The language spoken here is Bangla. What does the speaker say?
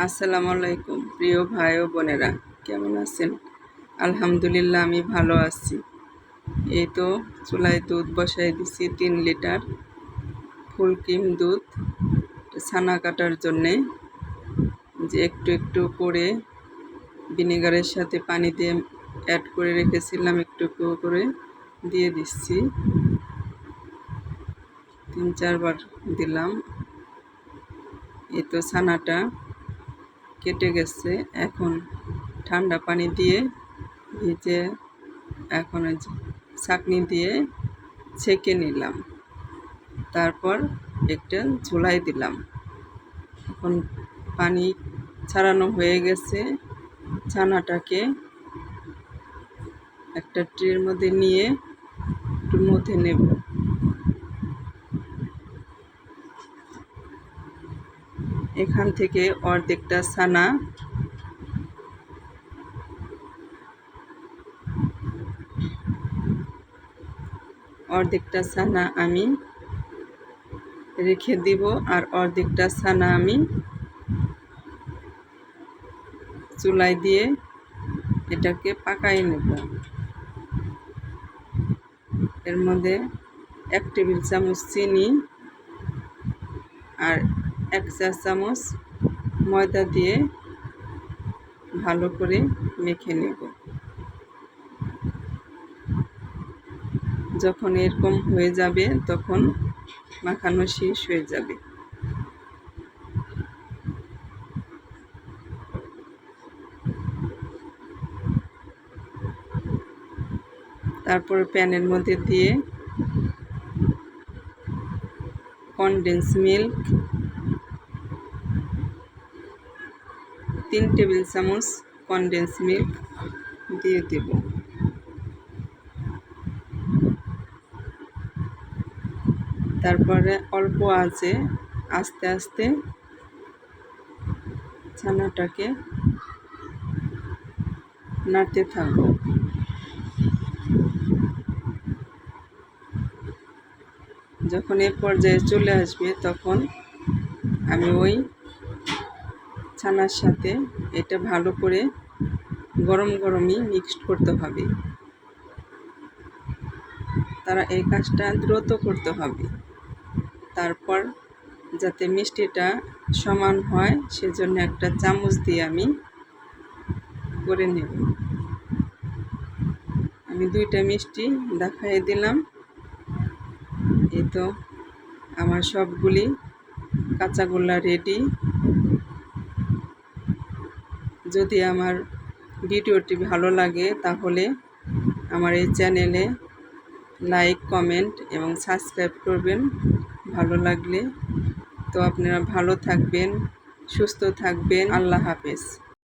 আসসালামু আলাইকুম প্রিয় ভাই ও বোনেরা, কেমন আছেন? আলহামদুলিল্লাহ, আমি ভালো আছি। এই তো চুলায় দুধ বসাই দিছি 3 লিটার ফুল ক্রিম দুধ ছানা কাটার জন্যে। যে একটু একটু করে ভিনেগারের সাথে পানি দিয়ে অ্যাড করে রেখেছিলাম, একটু একটু করে দিয়ে দিচ্ছি। 3-4 বার দিলাম। এই তো ছানাটা কেটে গেছে। এখন ঠান্ডা পানি দিয়ে ভিজে এখন ছাঁকনি দিয়ে ছেঁকে নিলাম। তারপর একটা ঝোলাই দিলাম। এখন পানি ছাড়ানো হয়ে গেছে। ছানাটাকে একটা ট্রের মধ্যে নিয়ে একটু মথে নেব। এখান থেকে অর্ধেকটা ছানা আমি রেখে দিব, আর অর্ধেকটা ছানা আমি চুলায় দিয়ে এটাকে পাকাই নেব। এর মধ্যে 1 টেবিল চামচ চিনি আর 1 চা চামচ ময়দা দিয়ে ভালো করে মেখে নেব। যখন এরকম হয়ে যাবে তখন মাখানো শেষ হয়ে যাবে। তারপর প্যানের মধ্যে দিয়ে কনডেন্স মিল্ক 3 টেবিল চামচ কনডেন্স মিল্ক দিয়ে দেব। তারপরে অল্প আঁচে আস্তে আস্তে ছানাটাকে নাড়তে থাকবো। যখন এ পর্যায়ে চলে আসবে তখন আমি ওই ছানার সাথে এটা ভালো করে গরম গরমই মিক্সড করতে হবে। তারা এই কাজটা দ্রুত করতে হবে। তারপর যাতে মিষ্টিটা সমান হয় সেজন্য একটা চামচ দিয়ে আমি করে নেব। আমি 2টা মিষ্টি দেখাই দিলাম। এই তো আমার সবগুলি কাঁচাগোল্লা রেডি। যদি আমার ভিডিওটি ভালো লাগে তাহলে আমার এই চ্যানেলে লাইক, কমেন্ট এবং সাবস্ক্রাইব করবেন ভালো লাগলে। তো আপনারা ভালো থাকবেন, সুস্থ থাকবেন। আল্লাহ হাফেজ।